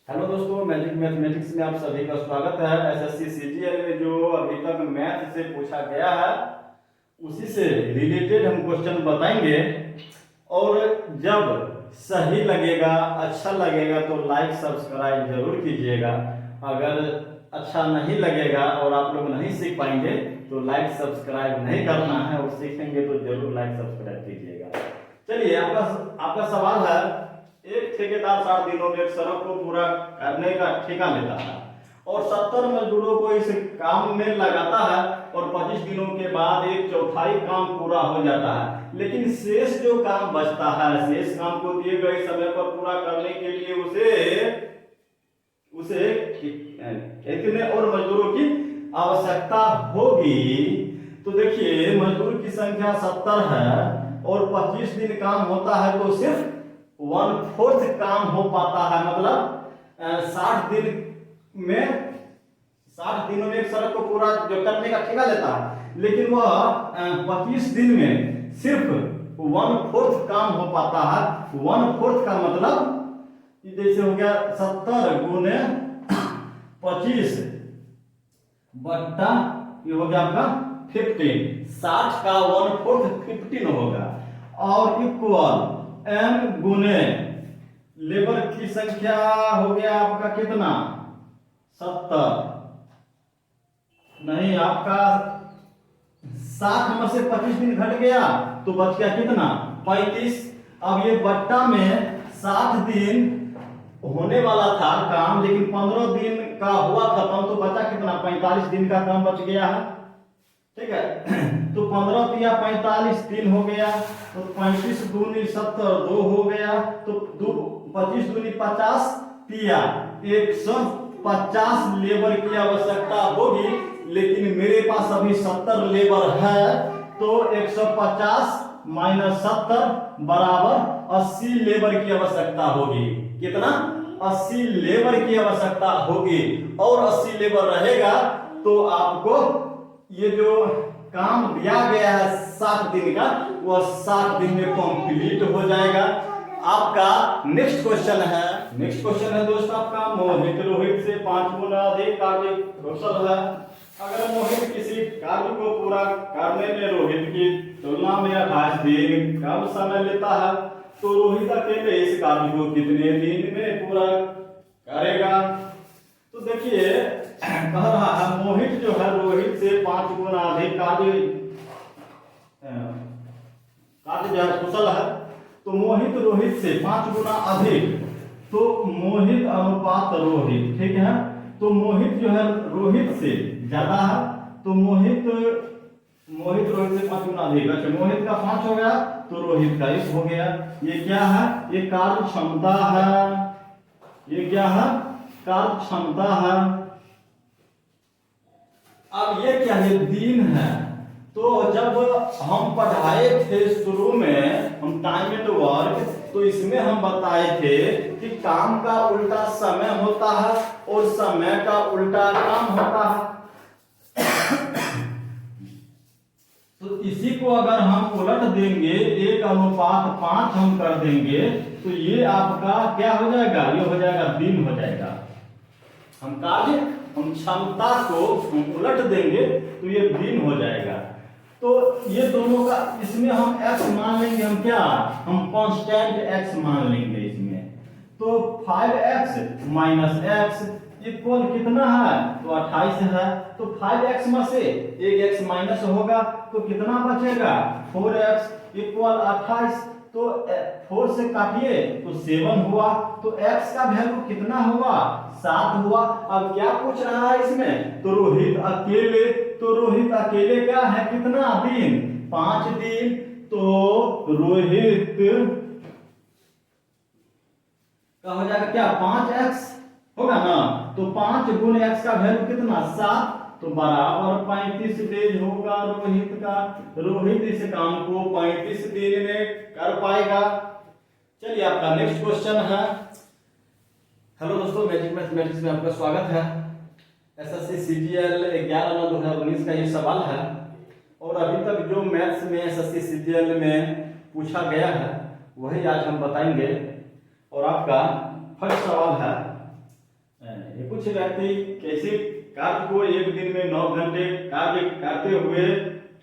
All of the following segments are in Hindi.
हेलो दोस्तों, मैजिक मैथमेटिक्स में आप सभी का स्वागत है। एसएससी सीजीएल में जो अभी तक मैथ से पूछा गया है उसी से रिलेटेड हम क्वेश्चन बताएंगे। और जब सही लगेगा, अच्छा लगेगा तो लाइक सब्सक्राइब जरूर कीजिएगा। अगर अच्छा नहीं लगेगा और आप लोग नहीं सीख पाएंगे तो लाइक सब्सक्राइब नहीं करना है, और सीखेंगे तो जरूर लाइक सब्सक्राइब कीजिएगा। चलिए, आपका सवाल है, एक ठेकेदार 60 दिनों में एक सड़क को पूरा करने का ठेका लेता है और 70 मजदूरों को इस काम में लगाता है और 25 दिनों के बाद एक चौथाई काम पूरा हो जाता है, लेकिन शेष जो काम बचता है, शेष काम को दिए गए समय पर पूरा करने के लिए उसे कितने और मजदूरों की आवश्यकता होगी। तो देखिए, मजदूर की संख्या 70 है और 25 दिन काम होता है तो सिर्फ 1/4 काम हो पाता है। मतलब 60 दिनों में एक सड़क को पूरा जो करने का ठेका लेता है, लेकिन वह 25 दिन में सिर्फ 1/4 काम हो पाता है। 1/4 का मतलब जैसे हो गया 70 गुने 25 बट्टा ये हो गया आपका 15। 60 का 1/4 15 होगा और इक्वल m गुने लेबर की संख्या हो गया आपका कितना 70, नहीं आपका 60 में से 25 दिन घट गया तो बच गया कितना 35। अब ये बट्टा में 60 दिन होने वाला था काम, लेकिन 15 दिन का हुआ खत्म तो बचा कितना 45 दिन का काम बच गया है। ठीक है, तो 15 तिया 45 दिन हो गया, तो 35 दूनी 70 2 हो गया, तो 25 दूनी 50 तिया 150 लेबर की आवश्यकता होगी, लेकिन मेरे पास अभी 70 लेबर है, तो 150 माइनस 70 बराबर 80 लेबर की आवश्यकता होगी। कितना 80 लेबर की आवश्यकता होगी, और 80 लेबर रहेगा तो आपको ये जो काम दिया गया है 60 दिन का, वह 60 दिन में कंप्लीट हो जाएगा। आपका नेक्स्ट क्वेश्चन है दोस्त आपका, मोहित रोहित से 5 गुना अधिक कार्य कुशल है। अगर मोहित किसी कार्य को पूरा करने में रोहित की तुलना में 28 दिन कम समय लेता है, तो रोहित अकेले इस कार्य को कितने दिन में पूरा करेगा। तो देखिए, कह रहा है मोहित जो है रोहित से 5 गुना अधिक कार्य जो है कुशल है, तो मोहित रोहित से 5 गुना अधिक, तो मोहित अनुपात रोहित, ठीक है, तो मोहित जो है रोहित से ज्यादा है, तो मोहित रोहित से 5 गुना अधिक। अच्छा, मोहित का 5 हो गया तो रोहित का 1 हो गया। ये क्या है, ये कार्य क्षमता है, ये क्या है कार्य क्षमता है। अब ये क्या है, दिन है। तो जब हम पढ़ाए थे शुरू में हम टाइम एंड वर्क, तो इसमें हम बताए थे कि काम का उल्टा समय होता है और समय का उल्टा काम होता है। तो इसी को अगर हम उलट देंगे, 1:5 हम कर देंगे, तो ये आपका क्या हो जाएगा, ये हो जाएगा दिन हो जाएगा। हम क्षमता को हम उलट देंगे तो ये दिन हो जाएगा। तो ये दोनों का इसमें हम x मान लेंगे, हम कांस्टेंट x मान लेंगे इसमें। तो 5x माइनस x इक्वल कितना है, तो 28 है, तो 5x में से 1x माइनस होगा तो कितना बचेगा 4x इक्वल 28। तो 4 से काटिए तो 7 हुआ, तो x का वैल्यू कितना हुआ 7 हुआ। अब क्या पूछ रहा है इसमें, तो रोहित अकेले क्या है, कितना दिन 5 दिन, तो रोहित का हो जाएगा क्या 5x होगा ना, तो 5 गुने x का वैल्यू कितना 7, तो बराबर 35 डेज होगा रोहित का। रोहित इस काम को 35 दिन में कर पाएगा। चलिए, आपका नेक्स्ट क्वेश्चन है। हेलो दोस्तों, मैजिक मैथमेटिक्स में आपका स्वागत है। एसएससी सीजीएल 11/9/2019 का ये सवाल है, और अभी तक जो मैथ्स में एसएससी सीजीएल में पूछा गया है वही आज हम बताएंगे। और आपका फर्स्ट सवाल है, कुछ व्यक्ति कैसे कार्य को एक दिन में 9 घंटे कार्य करते हुए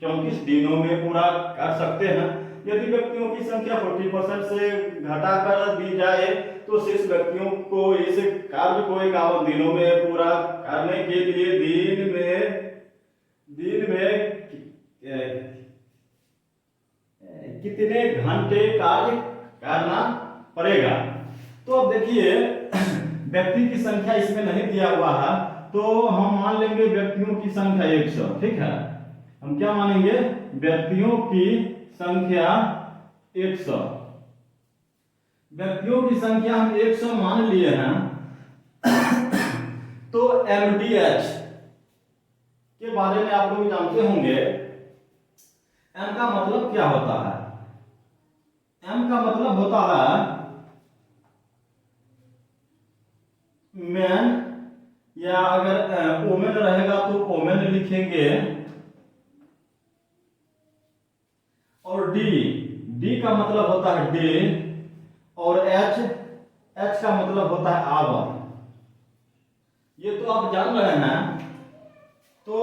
34 दिनों में पूरा कर सकते हैं। यदि व्यक्तियों की संख्या 40% से घटाकर दी जाए तो शेष व्यक्तियों को इस कार्य को 51 दिनों में पूरा करने के लिए दिन में कितने घंटे कार्य करना पड़ेगा। तो अब देखिए व्यक्ति की संख्या इसमें नहीं दिया हुआ है, तो हम मान लेंगे व्यक्तियों की संख्या 100। ठीक है, हम क्या मानेंगे, व्यक्तियों की संख्या 100। व्यक्तियों की संख्या हम 100 मान लिए हैं। तो MDH के बारे में आप लोग जानते होंगे। M का मतलब क्या होता है? M का मतलब होता है मैन, या अगर ओमेन रहेगा तो ओमेन लिखेंगे, और डी का मतलब होता है डे, और एच का मतलब होता है आवर। ये तो आप जान रहे हैं। तो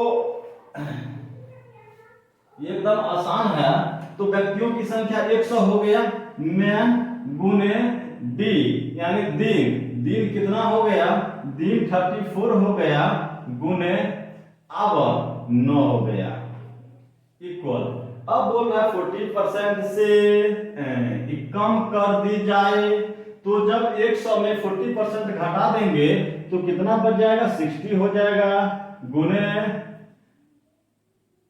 ये एकदम आसान है। तो व्यक्तियों की संख्या 100 हो गया, मैन गुने डी यानी दिन कितना हो गया, दिन 34 हो गया, गुने आवर 9 हो गया, इक्वल। अब बोल रहा है 40% से कम कर दी जाए। तो जब 100 में 40% घटा देंगे तो कितना बच जाएगा, 60 हो जाएगा, गुने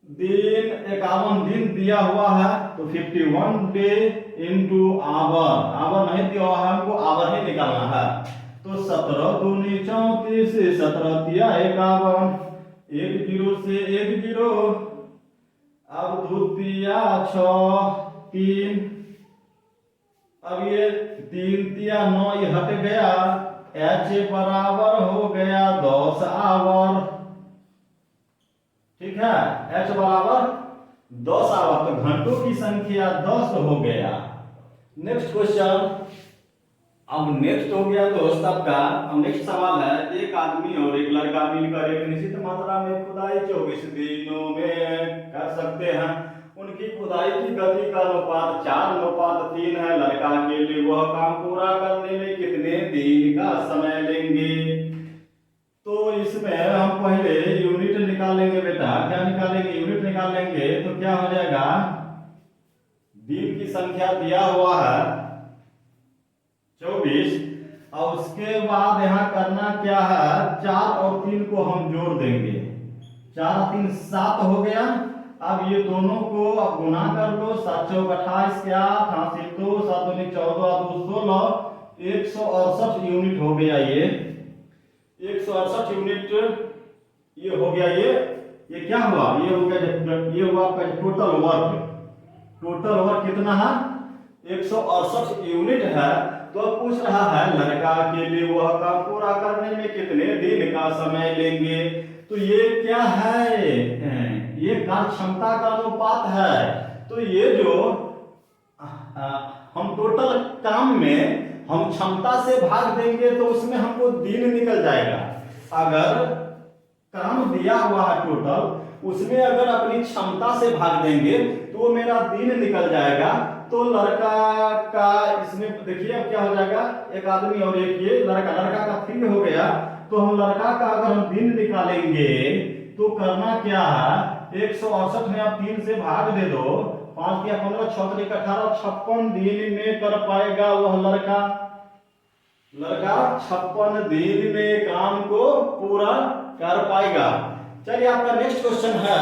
दिन 51 दिन दिया हुआ है तो 51 डे इंटू आवर नहीं दिया हुआ है, हमको आवर ही निकालना है। तो 17 दूनी 34, 17 तिया 51, 1 0 से 1 0, अब 2 तिया 6 3, अब ये 3 तिया 9, ये हट गया, H बराबर हो गया 10 आवर। ठीक है, H बराबर 10 आवर। तो घंटों की संख्या 10 हो गया। Next question. अब नेक्स्ट हो गया दोस्त आपका। अब नेक्स्ट सवाल है, एक आदमी और एक लड़का मिलकर एक निश्चित मात्रा में खुदाई 24 दिनों में कर सकते हैं। उनकी खुदाई की गति का अनुपात 4:3 है। लड़का के लिए वह काम पूरा करने में कितने दिन का समय लेंगे? तो इसमें हम पहले यूनिट निकालेंगे बेटा। क्या निकालेंगे? यूनिट निकालेंगे। तो क्या हो जाएगा, दिन की संख्या दिया हुआ है 24, और उसके बाद यहाँ करना क्या है, 4 और 3 को हम जोड़ देंगे। 4 और 3 7 हो गया। अब ये दोनों को अब गुना कर लो, 7 चौक 28 के 8, 8 2 7 दूनी 14 2 16, 168 यूनिट हो गया। ये 168 यूनिट ये हो गया। ये क्या हुआ, ये हो गया, ये हुआ आपका टोटल वर्क। टोटल वर्क कितना है, 168 यूनिट है। तो अब पूछ रहा है लड़का के लिए वह काम पूरा करने में कितने दिन का समय लेंगे। तो ये क्या है, ये कार्य क्षमता का अनुपात है। तो ये जो हम टोटल काम में हम क्षमता से भाग देंगे तो उसमें हमको दिन निकल जाएगा। अगर काम दिया हुआ है टोटल, उसमें अगर अपनी क्षमता से भाग देंगे तो वो मेरा दिन निकल जाएगा। तो लड़का का इसमें देखिए अब क्या हो जाएगा, एक आदमी और एक ये लड़का का 3 हो गया। तो हम लड़का का अगर हम दिन निकालेंगे तो करना क्या है, 168 में आप 3 से भाग दे दो, 5 या 15 6 3 18, 56 दिन में कर पाएगा वह लड़का 56 दिन में काम को पूरा कर पाएगा। चलिए आपका नेक्स्ट क्वेश्चन है,